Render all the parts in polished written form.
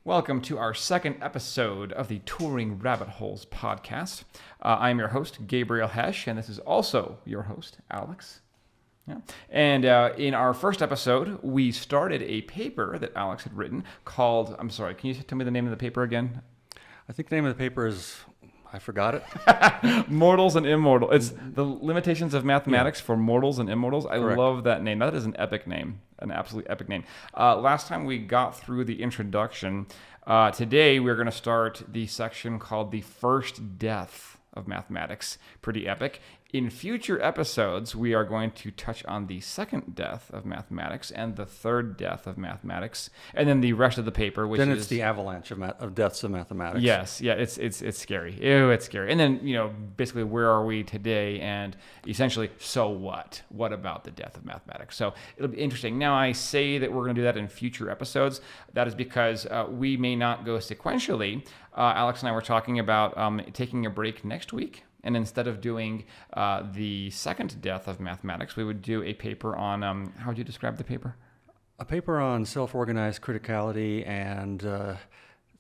Welcome to our second episode of the Turing Rabbit Holes podcast. I'm your host, Gabriel Hesch, and this is also your host, Alex. Yeah. And in our first episode, we started a paper that Alex had written called, I'm sorry, can you tell me the name of the paper again? I think the name of the paper is, I forgot it. Mortals and Immortals. It's the limitations of mathematics for mortals and immortals. I Correct. love that name. That is an epic name, an absolutely epic name. Last time we got through the introduction. Today we're going to start the section called the first death of mathematics. Pretty epic. In future episodes, we are going to touch on the second death of mathematics and the third death of mathematics, and then the rest of the paper, which Then is it's the avalanche of deaths of mathematics. Yes, yeah, it's scary. Ew, it's scary. And then, basically, where are we today? And essentially, so what? What about the death of mathematics? So it'll be interesting. Now, I say that we're going to do that in future episodes. That is because we may not go sequentially. Alex and I were talking about taking a break next week. And instead of doing the second death of mathematics, we would do a paper on, how would you describe the paper? A paper on self-organized criticality and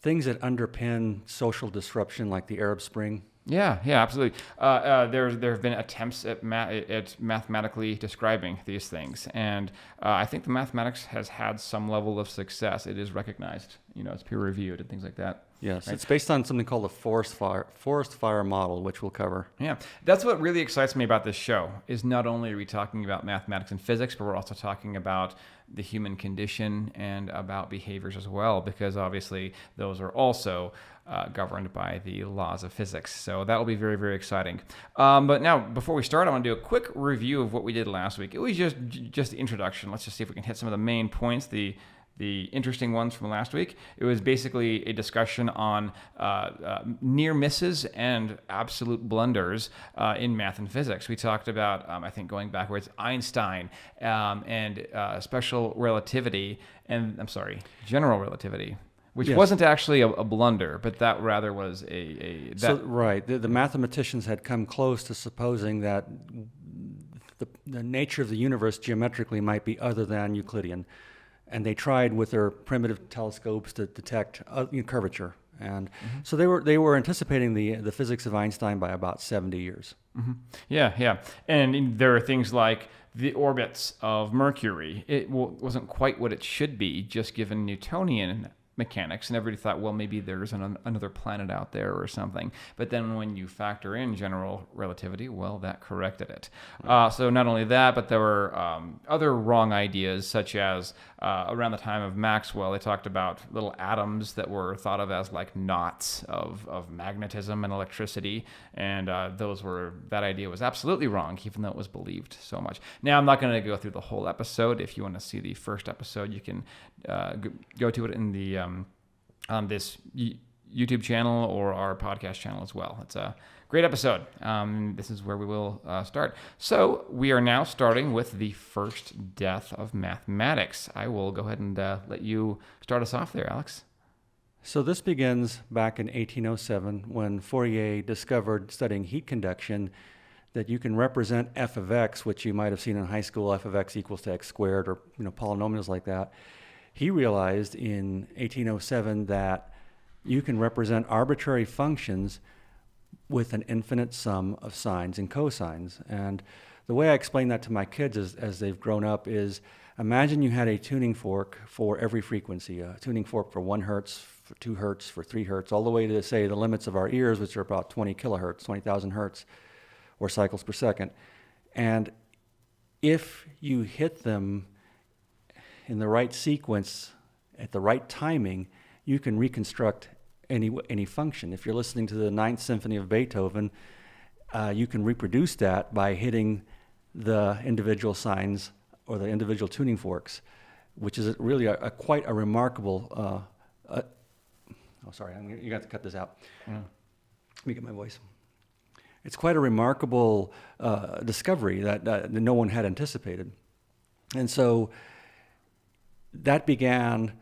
things that underpin social disruption like the Arab Spring. Yeah, absolutely. There have been attempts at mathematically describing these things, and I think the mathematics has had some level of success. It is recognized, it's peer reviewed and things like that. Yes, right? It's based on something called the forest fire model, which we'll cover. Yeah, that's what really excites me about this show. Is not only are we talking about mathematics and physics, but we're also talking about the human condition and about behaviors as well, because obviously those are also governed by the laws of physics. So that will be very, very exciting. But now, before we start, I want to do a quick review of what we did last week. It was just the introduction. Let's just see if we can hit some of the main points, the interesting ones from last week. It was basically a discussion on near misses and absolute blunders in math and physics. We talked about, I think going backwards, Einstein and special relativity, and general relativity. Which Yes. wasn't actually a blunder, but that rather was Right. The mathematicians had come close to supposing that the nature of the universe geometrically might be other than Euclidean. And they tried with their primitive telescopes to detect curvature. And so they were anticipating the physics of Einstein by about 70 years. Mm-hmm. Yeah. And there are things like the orbits of Mercury. It wasn't quite what it should be, just given Newtonian mechanics, and everybody thought, well, maybe there's another planet out there or something. But then when you factor in general relativity, well, that corrected it. So not only that, but there were other wrong ideas, such as around the time of Maxwell, they talked about little atoms that were thought of as like knots of magnetism and electricity, and that idea was absolutely wrong, even though it was believed so much. Now, I'm not going to go through the whole episode. If you want to see the first episode, you can go to it in the on this YouTube channel or our podcast channel as well. It's a great episode. This is where we will start. So we are now starting with the first death of mathematics. I will go ahead and let you start us off there, Alex. So this begins back in 1807 when Fourier discovered, studying heat conduction, that you can represent f of x, which you might have seen in high school, f of x equals to x squared, or polynomials like that. He realized in 1807 that you can represent arbitrary functions with an infinite sum of sines and cosines. And the way I explain that to my kids as they've grown up is, imagine you had a tuning fork for every frequency, a tuning fork for 1 hertz, for 2 hertz, for 3 hertz, all the way to, say, the limits of our ears, which are about 20 kilohertz, 20,000 hertz, or cycles per second. And if you hit them in the right sequence, at the right timing, you can reconstruct any function. If you're listening to the Ninth Symphony of Beethoven, you can reproduce that by hitting the individual signs or the individual tuning forks, which is really quite a remarkable. You got to cut this out. Yeah. Let me get my voice. It's quite a remarkable discovery that no one had anticipated, and so that began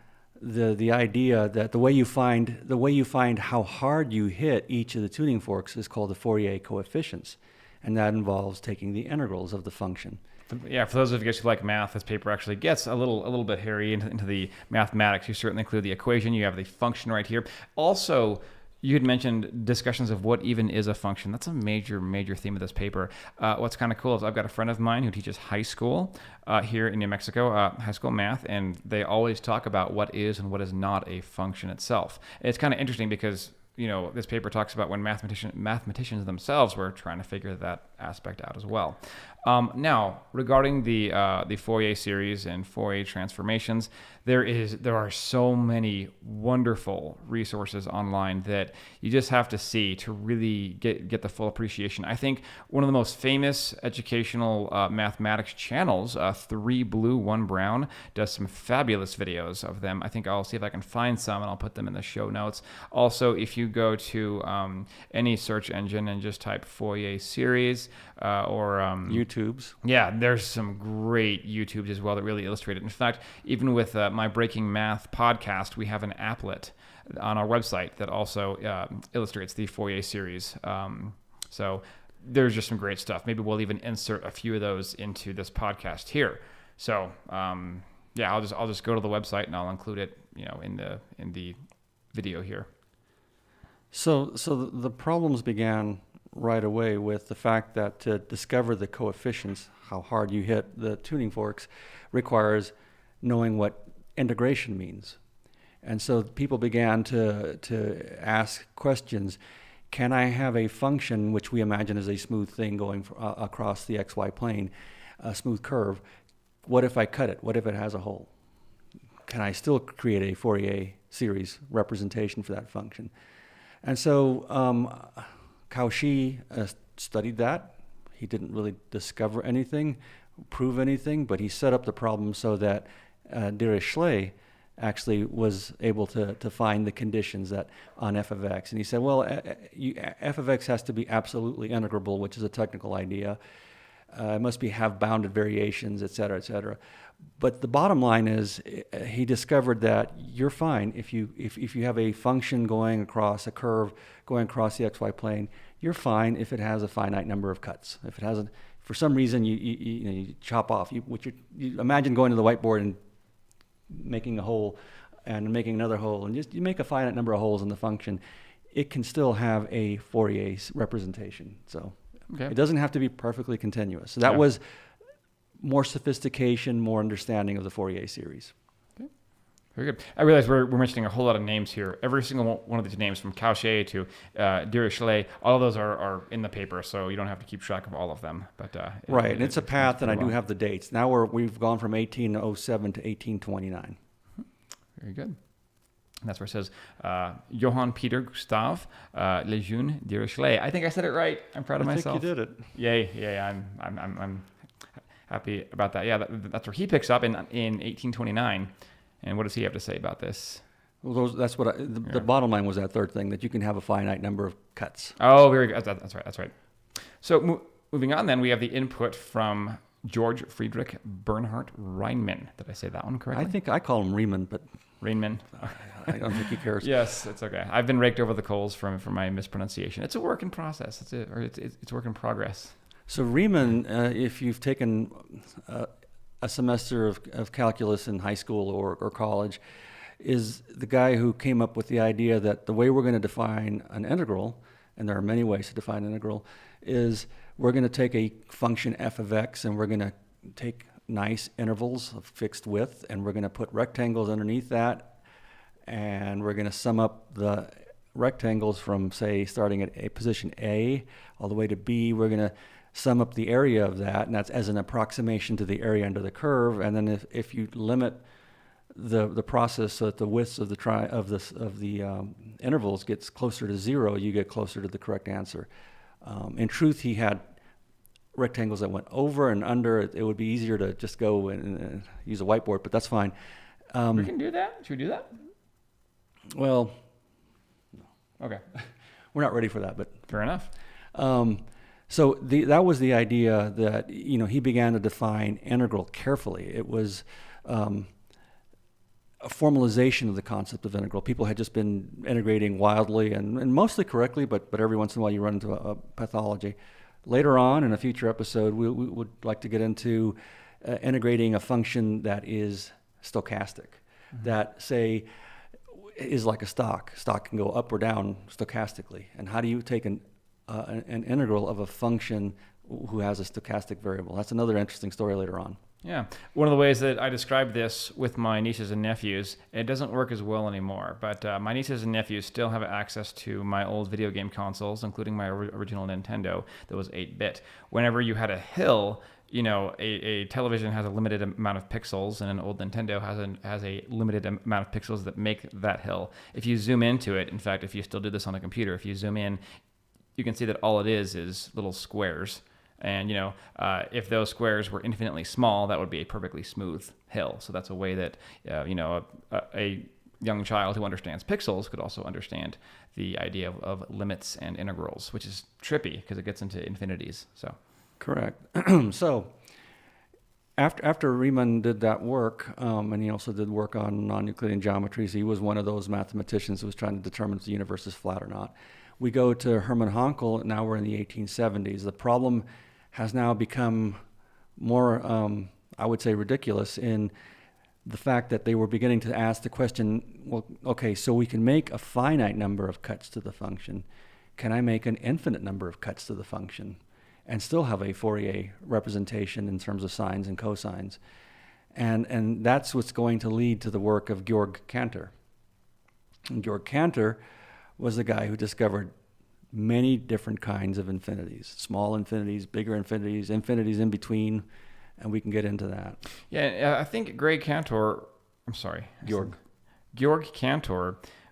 the idea that the way you find how hard you hit each of the tuning forks is called the Fourier coefficients, and that involves taking the integrals of the function. Yeah, for those of you guys who like math, this paper actually gets a little bit hairy into the mathematics. You certainly include the equation. You have the function right here. Also, you had mentioned discussions of what even is a function. That's a major theme of this paper. What's kind of cool is I've got a friend of mine who teaches high school here in New Mexico, high school math, and they always talk about what is and what is not a function itself. And it's kind of interesting because this paper talks about when mathematicians themselves were trying to figure that aspect out as well. Now, regarding the Fourier series and Fourier transformations, there are so many wonderful resources online that you just have to see to really get the full appreciation. I think one of the most famous educational mathematics channels, 3 Blue, 1 Brown, does some fabulous videos of them. I think I'll see if I can find some and I'll put them in the show notes. Also, if you go to any search engine and just type Fourier series or YouTubes. Yeah, there's some great YouTubes as well that really illustrate it. In fact, even with my Breaking Math podcast, we have an applet on our website that also illustrates the Fourier series. So there's just some great stuff. Maybe we'll even insert a few of those into this podcast here. So yeah, I'll just go to the website and I'll include it, in the video here. So the problems began right away with the fact that to discover the coefficients, how hard you hit the tuning forks, requires knowing what integration means. And so people began to ask questions. Can I have a function, which we imagine is a smooth thing going across the XY plane, a smooth curve? What if I cut it? What if it has a hole? Can I still create a Fourier series representation for that function? And so Cauchy studied that. He didn't really discover anything, prove anything, but he set up the problem so that Dirichlet actually was able to find the conditions that on f of x. And he said, well, f of x has to be absolutely integrable, which is a technical idea. It must have bounded variations, et cetera, et cetera. But the bottom line is he discovered that you're fine if you have a function going across a curve, going across the xy plane, you're fine if it has a finite number of cuts. If it hasn't, for some reason you chop off. You imagine going to the whiteboard and making a hole and making another hole, and you make a finite number of holes in the function. It can still have a Fourier representation. So it doesn't have to be perfectly continuous. So that was more sophistication, more understanding of the Fourier series. Okay. Very good. I realize we're mentioning a whole lot of names here. Every single one of these names, from Cauchy to Dirichlet, all of those are in the paper, so you don't have to keep track of all of them. But right, and it's a path, and I do have the dates. Now we've gone from 1807 to 1829. Very good. And that's where it says Johann Peter Gustav Lejeune Dirichlet. I think I said it right. I'm proud of myself. I think you did it. Yay! I'm happy about that. Yeah, that's where he picks up in 1829. And what does he have to say about this? Well, that's what the bottom line was, that third thing, that you can have a finite number of cuts. Oh, very good. That's right. So moving on, then we have the input from George Friedrich Bernhard Riemann. Did I say that one correctly? I think I call him Riemann, but Riemann. I don't think he cares. Yes, it's okay. I've been raked over the coals for my mispronunciation. It's a work in process. It's work in progress. So Riemann, if you've taken a semester of calculus in high school or college, is the guy who came up with the idea that the way we're going to define an integral, and there are many ways to define an integral, is we're going to take a function f of x and we're going to take nice intervals of fixed width and we're going to put rectangles underneath that, and we're going to sum up the rectangles from, say, starting at a position A all the way to B. We're going to sum up the area of that, and that's as an approximation to the area under the curve. And then if you limit the process so that the widths of the intervals gets closer to 0, you get closer to the correct answer. In truth, he had rectangles that went over and under. It would be easier to just go and use a whiteboard, but that's fine. We can do that. Should we do that? Well, okay. We're not ready for that, but fair enough. So that was the idea that, he began to define integral carefully. It was a formalization of the concept of integral. People had just been integrating wildly and mostly correctly, but every once in a while you run into a pathology. Later on in a future episode, we would like to get into integrating a function that is stochastic, that, say, is like a stock. Stock can go up or down stochastically. And how do you take an integral of a function who has a stochastic variable? That's another interesting story later on. Yeah. One of the ways that I describe this with my nieces and nephews, it doesn't work as well anymore, but my nieces and nephews still have access to my old video game consoles, including my original Nintendo that was 8-bit. Whenever you had a hill, a television has a limited amount of pixels, and an old Nintendo has a limited amount of pixels that make that hill. If you zoom into it, in fact, if you still do this on a computer, if you zoom in, you can see that all it is little squares. And, if those squares were infinitely small, that would be a perfectly smooth hill. So that's a way that, a young child who understands pixels could also understand the idea of limits and integrals, which is trippy because it gets into infinities. So, correct. So after Riemann did that work, and he also did work on non-Euclidean geometries, he was one of those mathematicians who was trying to determine if the universe is flat or not. We go to Hermann Hankel. Now we're in the 1870s. The problem has now become more, I would say, ridiculous in the fact that they were beginning to ask the question, well, okay, so we can make a finite number of cuts to the function. Can I make an infinite number of cuts to the function and still have a Fourier representation in terms of sines and cosines? And that's what's going to lead to the work of Georg Cantor. And Georg Cantor was the guy who discovered many different kinds of infinities, small infinities, bigger infinities, infinities in between, and we can get into that. Yeah, I think Georg Cantor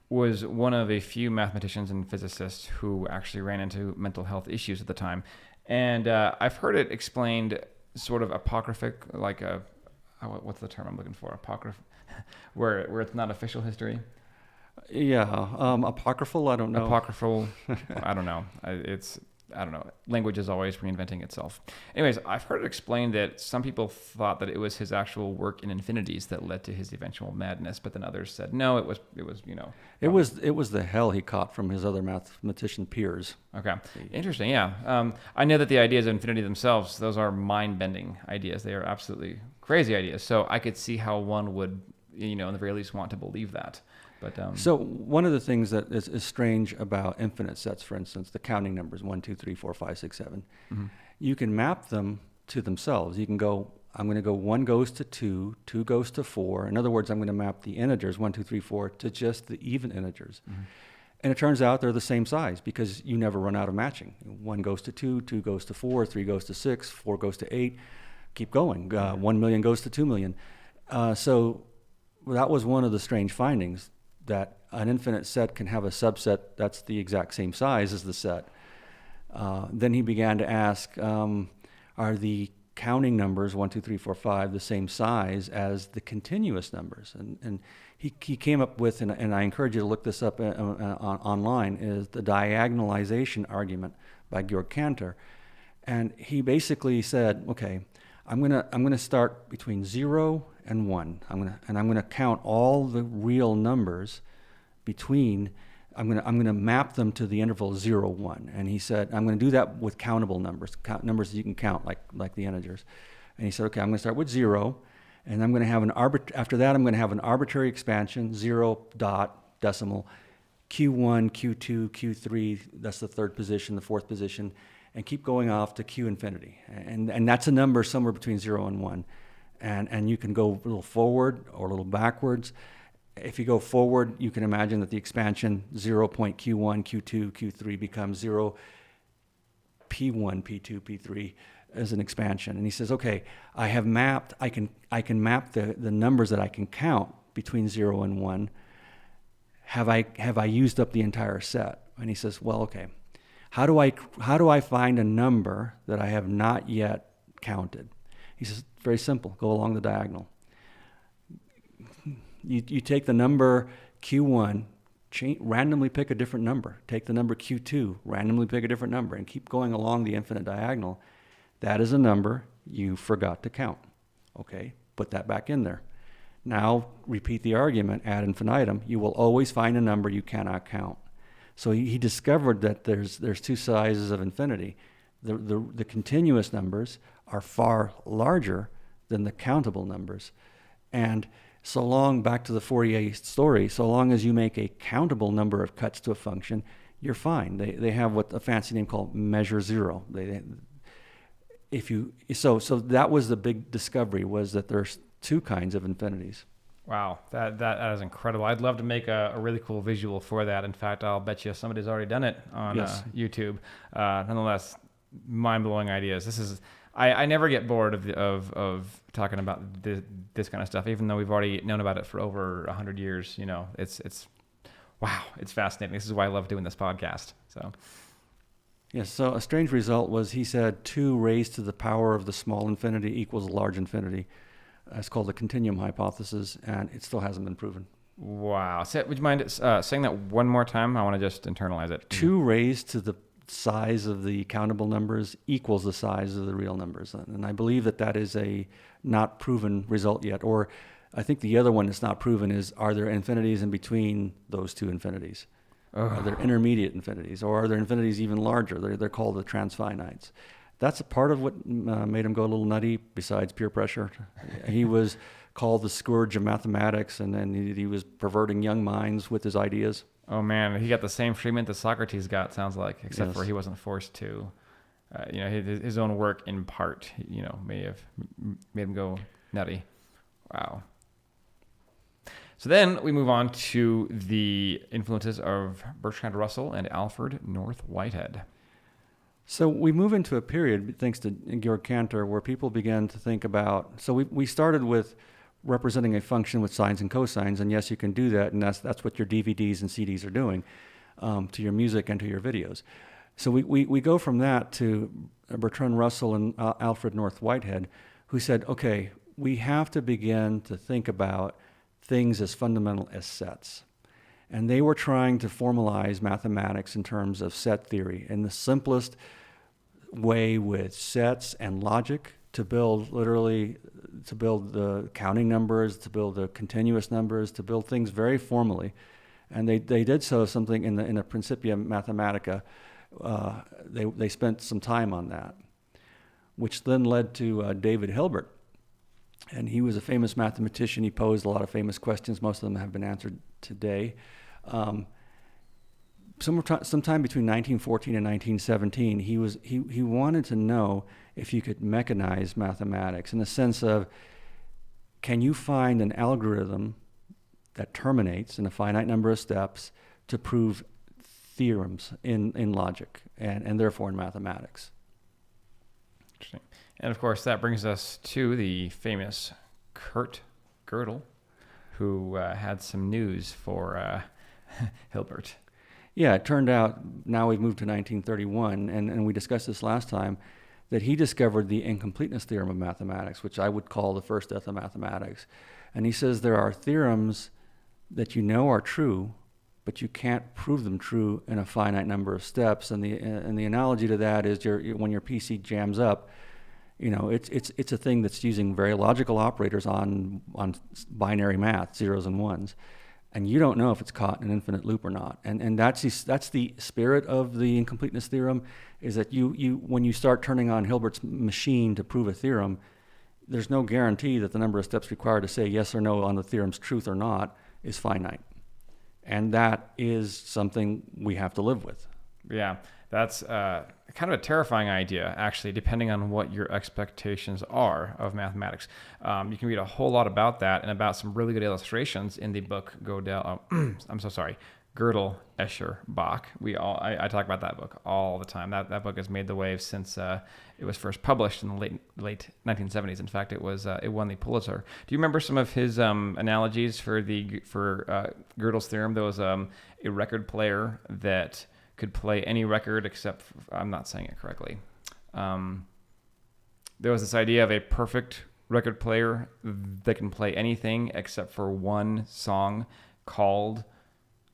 was one of a few mathematicians and physicists who actually ran into mental health issues at the time. And I've heard it explained sort of apocryphic, like what's the term I'm looking for? Apocryph, where it's not official history. Yeah, apocryphal, I don't know. Apocryphal, I don't know. I don't know. Language is always reinventing itself. Anyways, I've heard it explained that some people thought that it was his actual work in infinities that led to his eventual madness, but then others said no, it was It was the hell he caught from his other mathematician peers. Okay, interesting. Yeah, I know that the ideas of infinity themselves, those are mind-bending ideas. They are absolutely crazy ideas. So I could see how one would, in the very least, want to believe that. But, so one of the things that is strange about infinite sets, for instance, the counting numbers 1, 2, 3, 4, 5, 6, 7, you can map them to themselves. You can go, I'm going to go 1 goes to 2, 2 goes to 4. In other words, I'm going to map the integers 1, 2, 3, 4 to just the even integers. And it turns out they're the same size because you never run out of matching. 1 goes to 2, 2 goes to 4, 3 goes to 6, 4 goes to 8. Keep going. 1 million goes to 2 million. So that was one of the strange findings, that an infinite set can have a subset that's the exact same size as the set. Then he began to ask, are the counting numbers 1, 2, 3, 4, 5 the same size as the continuous numbers? And he came up with, and I encourage you to look this up online, is the diagonalization argument by Georg Cantor. And he basically said, okay, I'm gonna start between 0 and 1. I'm gonna count all the real numbers between. I'm gonna map them to the interval 0, 1. And he said, I'm gonna do that with countable numbers, numbers that you can count, like the integers. And he said, okay, I'm gonna start with 0, and I'm gonna have after that I'm gonna have an arbitrary expansion, 0 dot decimal, Q1, Q2, Q3. That's the third position, the fourth position, and keep going off to Q infinity. And that's a number somewhere between 0 and 1. And you can go a little forward or a little backwards. If you go forward, you can imagine that the expansion 0.Q1, Q2, Q3 becomes 0 P1, P2, P3 as an expansion. And he says, okay, I can map the numbers that I can count between 0 and 1. Have I used up the entire set? And he says, well, okay, how do I find a number that I have not yet counted? He says, very simple, go along the diagonal. You take the number Q1, randomly pick a different number. Take the number Q2, randomly pick a different number, and keep going along the infinite diagonal. That is a number you forgot to count. Okay, put that back in there. Now repeat the argument ad infinitum. You will always find a number you cannot count. So he discovered that there's two sizes of infinity. The continuous numbers are far larger than the countable numbers. And so long, back to the Fourier story, so long as you make a countable number of cuts to a function, you're fine. They have what a fancy name called measure zero. So that was the big discovery, was that there's two kinds of infinities. Wow, that is incredible. I'd love to make a really cool visual for that. In fact, I'll bet you somebody's already done it on YouTube. Nonetheless, mind-blowing ideas. This is I never get bored of talking about this kind of stuff, even though we've already known about it for over 100 years. You know, it's wow, it's fascinating. This is why I love doing this podcast. So. Yes, so a strange result was he said 2 raised to the power of the small infinity equals a large infinity. It's called the continuum hypothesis, and it still hasn't been proven. Wow. Would you mind saying that one more time? I want to just internalize it. 2 raised to the size of the countable numbers equals the size of the real numbers. And I believe that is a not proven result yet. Or I think the other one that's not proven is, are there infinities in between those 2 infinities? Are there intermediate infinities? Or are there infinities even larger? They're called the transfinites. That's a part of what made him go a little nutty, besides peer pressure. He was called the scourge of mathematics, and then he was perverting young minds with his ideas. Oh, man. He got the same treatment that Socrates got, sounds like, except for he wasn't forced to. His own work, in part, may have made him go nutty. Wow. So then we move on to the influences of Bertrand Russell and Alfred North Whitehead. So we move into a period, thanks to Georg Cantor, where people began to think about, so we started with representing a function with sines and cosines, and yes, you can do that, and that's what your DVDs and CDs are doing to your music and to your videos. So we go from that to Bertrand Russell and Alfred North Whitehead, who said, okay, we have to begin to think about things as fundamental as sets. And they were trying to formalize mathematics in terms of set theory, and the simplest way with sets and logic to build the counting numbers, to build the continuous numbers, to build things very formally. And they did something in the Principia Mathematica. They spent some time on that, which then led to David Hilbert. And he was a famous mathematician. He posed a lot of famous questions. Most of them have been answered today. Sometime between 1914 and 1917, he wanted to know if you could mechanize mathematics in the sense of, can you find an algorithm that terminates in a finite number of steps to prove theorems in logic and therefore in mathematics? Interesting. And of course, that brings us to the famous Kurt Gödel, who had some news for Hilbert. Yeah, it turned out, now we've moved to 1931, and we discussed this last time, that he discovered the Incompleteness Theorem of mathematics, which I would call the first death of mathematics. And he says there are theorems that you know are true, but you can't prove them true in a finite number of steps. And the analogy to that is when your PC jams up, it's a thing that's using very logical operators on binary math, zeros and ones, and you don't know if it's caught in an infinite loop or not. And that's the spirit of the Incompleteness Theorem, is that you when you start turning on Hilbert's machine to prove a theorem, there's no guarantee that the number of steps required to say yes or no on the theorem's truth or not is finite. And that is something we have to live with. Yeah, that's kind of a terrifying idea, actually, depending on what your expectations are of mathematics. You can read a whole lot about that and about some really good illustrations in the book Girdle, Escherbach. I talk about that book all the time. That book has made the waves since it was first published in the late 1970s. In fact, it won the Pulitzer. Do you remember some of his analogies for Gödel's theorem? There was a record player that could play any record except I'm not saying it correctly. There was this idea of a perfect record player that can play anything except for one song called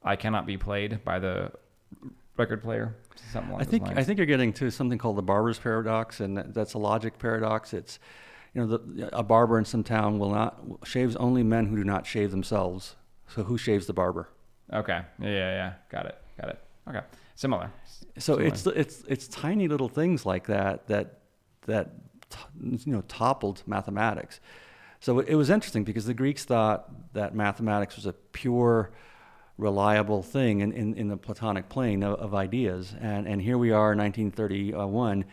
"I Cannot Be Played" by the record player. Something along those lines. I think you're getting to something called the Barbers Paradox, and that's a logic paradox. It's a barber in some town shaves only men who do not shave themselves. So who shaves the barber? Okay. Yeah. Got it. Okay. Similar. So Similar. it's tiny little things like that toppled mathematics. So it was interesting because the Greeks thought that mathematics was a pure, reliable thing in the Platonic plane of ideas. And here we are in 1931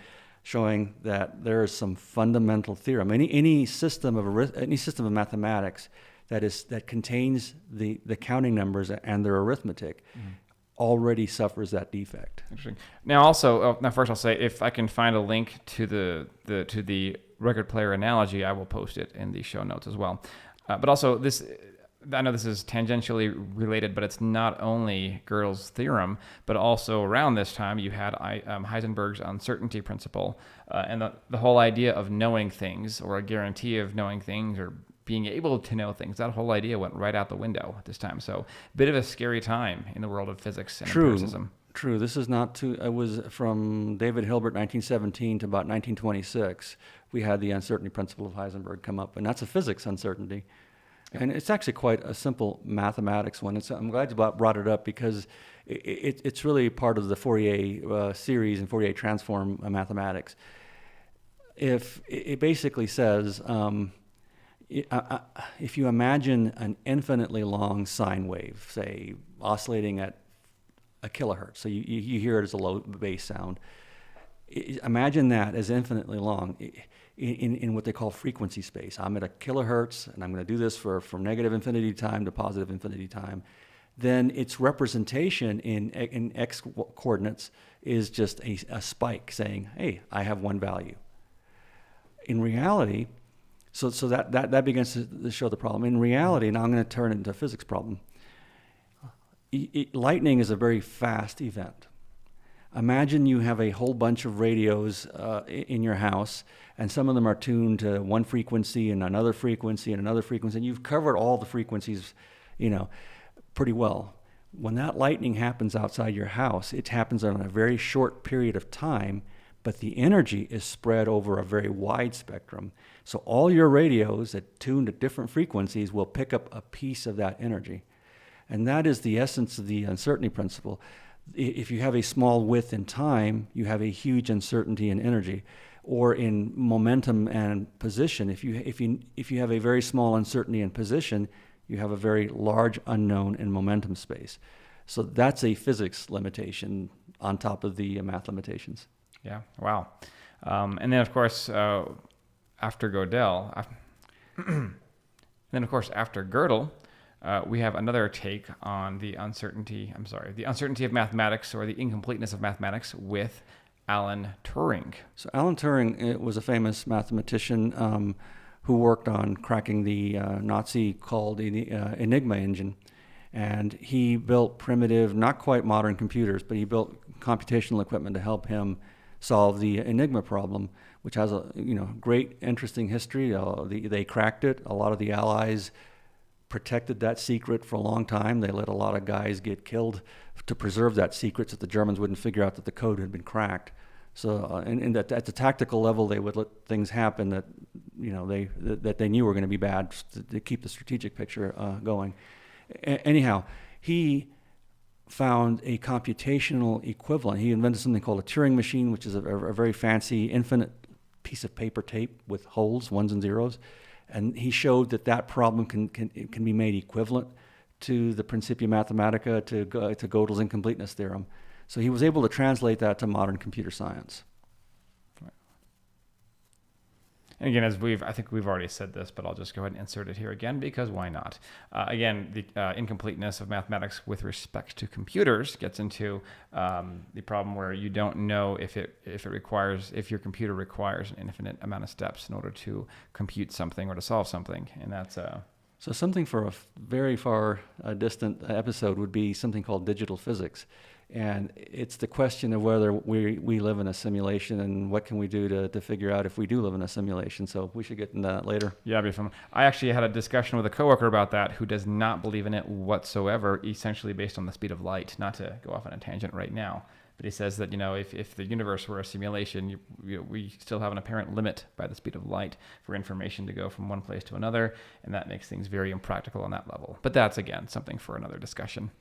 showing that there is some fundamental theorem. Any system of mathematics that contains the counting numbers and their arithmetic already suffers that defect. Interesting. Now, also, now first I'll say if I can find a link to the record player analogy, I will post it in the show notes as well. But also, this, I know this is tangentially related, but it's not only Gödel's theorem, but also around this time you had Heisenberg's uncertainty principle, and the whole idea of knowing things, or a guarantee of knowing things, or being able to know things. That whole idea went right out the window at this time. So a bit of a scary time in the world of physics and empiricism. True. This is not too. It was from David Hilbert, 1917, to about 1926. We had the uncertainty principle of Heisenberg come up, and that's a physics uncertainty. And it's actually quite a simple mathematics one. I'm glad you brought it up because it's really part of the Fourier series and Fourier transform mathematics. If it basically says, if you imagine an infinitely long sine wave, say oscillating at a kilohertz, so you hear it as a low bass sound. Imagine that as infinitely long in what they call frequency space. I'm at a kilohertz, and I'm going to do this from negative infinity time to positive infinity time. Then its representation in x coordinates is just a spike saying, hey, I have one value. In reality, so that begins to show the problem. In reality, now I'm going to turn it into a physics problem. Lightning is a very fast event. Imagine you have a whole bunch of radios in your house, and some of them are tuned to one frequency and another frequency and another frequency, and you've covered all the frequencies, pretty well. When that lightning happens outside your house, it happens on a very short period of time, but the energy is spread over a very wide spectrum. So all your radios that tune to different frequencies will pick up a piece of that energy. And that is the essence of the uncertainty principle. If you have a small width in time, you have a huge uncertainty in energy, or in momentum and position. If you have a very small uncertainty in position, you have a very large unknown in momentum space. So that's a physics limitation on top of the math limitations. Yeah. Wow. And then of course after Gödel, after Gödel. We have another take on the uncertainty of mathematics, or the incompleteness of mathematics, with Alan Turing. So Alan Turing was a famous mathematician who worked on cracking the Nazi called the Enigma engine. And he built primitive, not quite modern computers, but he built computational equipment to help him solve the Enigma problem, which has a great, interesting history. They cracked it. A lot of the Allies protected that secret for a long time. They let a lot of guys get killed to preserve that secret so that the Germans wouldn't figure out that the code had been cracked. So, and at the tactical level, they would let things happen that they knew were going to be bad to keep the strategic picture going. Anyhow, he found a computational equivalent. He invented something called a Turing machine, which is a very fancy infinite piece of paper tape with holes, ones and zeros. And he showed that problem can be made equivalent to the Principia Mathematica, to Gödel's Incompleteness Theorem. So he was able to translate that to modern computer science. And again, I think we've already said this, but I'll just go ahead and insert it here again, because why not? Again, the incompleteness of mathematics with respect to computers gets into the problem where you don't know if your computer requires an infinite amount of steps in order to compute something or to solve something, and that's So something for a very far distant episode would be something called digital physics. And it's the question of whether we live in a simulation, and what can we do to figure out if we do live in a simulation. So we should get into that later. Yeah, it'd be fun. I actually had a discussion with a coworker about that, who does not believe in it whatsoever, essentially based on the speed of light. Not to go off on a tangent right now, but he says that if the universe were a simulation, we still have an apparent limit by the speed of light for information to go from one place to another, and that makes things very impractical on that level. But that's, again, something for another discussion.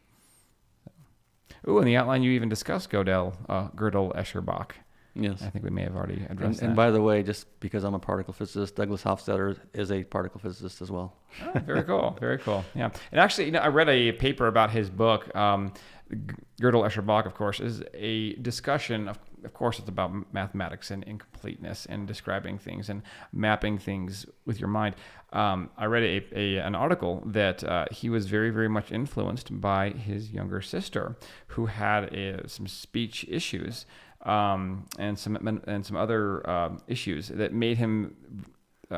Ooh, in the outline you even discussed girdle, escherbach. Yes. I think we may have already addressed And that. by the way, just because I'm a particle physicist, Douglas Hofstadter is a particle physicist as well. Oh, very cool. Very cool. Yeah. And actually, I read a paper about his book. Girdle Escherbach, of course, is a discussion of course, it's about mathematics and incompleteness and describing things and mapping things with your mind. I read an article that he was very, very much influenced by his younger sister, who had some speech issues and some other issues that made him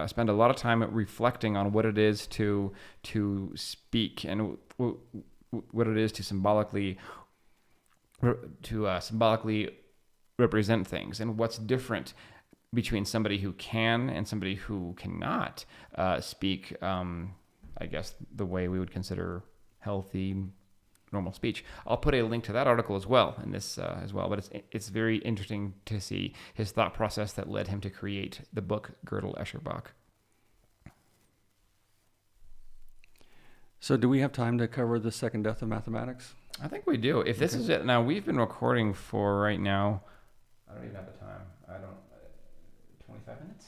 spend a lot of time reflecting on what it is to speak and what it is to symbolically represent things, and what's different between somebody who can and somebody who cannot speak, I guess, the way we would consider healthy, normal speech. I'll put a link to that article as well in this as well, but it's very interesting to see his thought process that led him to create the book Girdle Escherbach. So do we have time to cover the second death of mathematics? I think we do. If this is it, now we've been recording for right now, I don't even have the time. 25 minutes?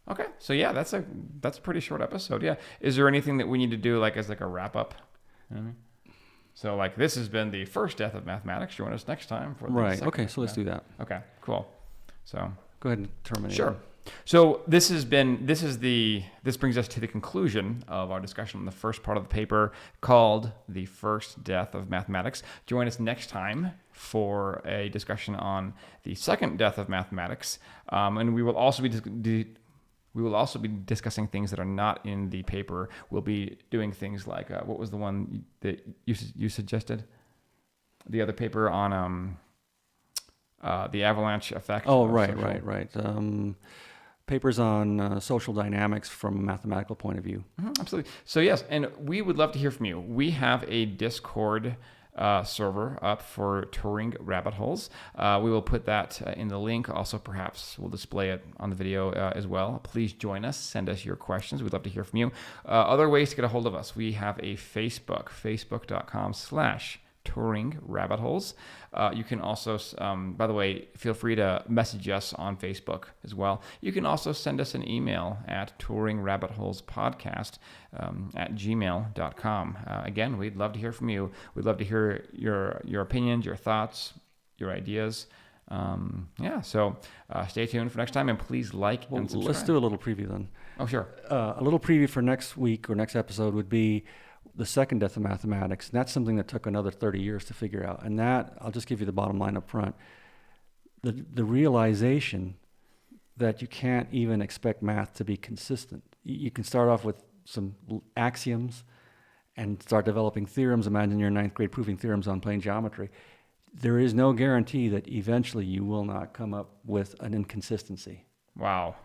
Okay. So yeah, that's a pretty short episode. Yeah. Is there anything that we need to do as a wrap up? You know what I mean? So this has been the first death of mathematics. Join us next time for the second. Okay. So let's do that. Okay. Cool. So go ahead and terminate. Sure. So this brings us to the conclusion of our discussion on the first part of the paper called The First Death of Mathematics. Join us next time for a discussion on the second death of mathematics. And we will also be discussing things that are not in the paper. We'll be doing things like, what was the one that you suggested? The other paper on the avalanche effect. Oh, right. Papers on social dynamics from a mathematical point of view. Mm-hmm, absolutely. So yes, and we would love to hear from you. We have a Discord server up for Turing rabbit holes. We will put that in the link. Also, perhaps we'll display it on the video as well. Please join us. Send us your questions. We'd love to hear from you. Other ways to get a hold of us. We have a Facebook, facebook.com/Turing rabbit holes. You can also, by the way, feel free to message us on Facebook as well. You can also send us an email at turingrabbitholespodcast@gmail.com. Again, we'd love to hear from you. We'd love to hear your opinions, your thoughts, your ideas. So stay tuned for next time, and please like and subscribe. Let's do a little preview then. Oh, sure. A little preview for next week or next episode would be the second death of mathematics. And that's something that took another 30 years to figure out. And that, I'll just give you the bottom line up front. The realization that you can't even expect math to be consistent. You can start off with some axioms and start developing theorems. Imagine you're in ninth grade proving theorems on plane geometry. There is no guarantee that eventually you will not come up with an inconsistency. Wow.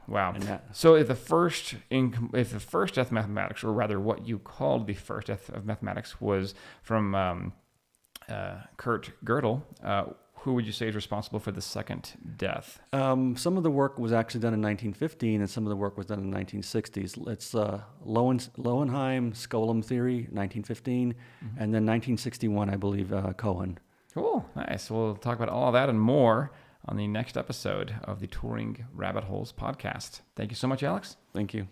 So if the first death of mathematics, or rather what you called the first death of mathematics, was from Kurt Gödel, who would you say is responsible for the second death? Some of the work was actually done in 1915, and some of the work was done in the 1960s. It's Lowenheim-Skolem theory, 1915, and then 1961, I believe, Cohen. Cool. Nice. We'll talk about all of that and more on the next episode of the Turing Rabbit Holes podcast. Thank you so much, Alex. Thank you.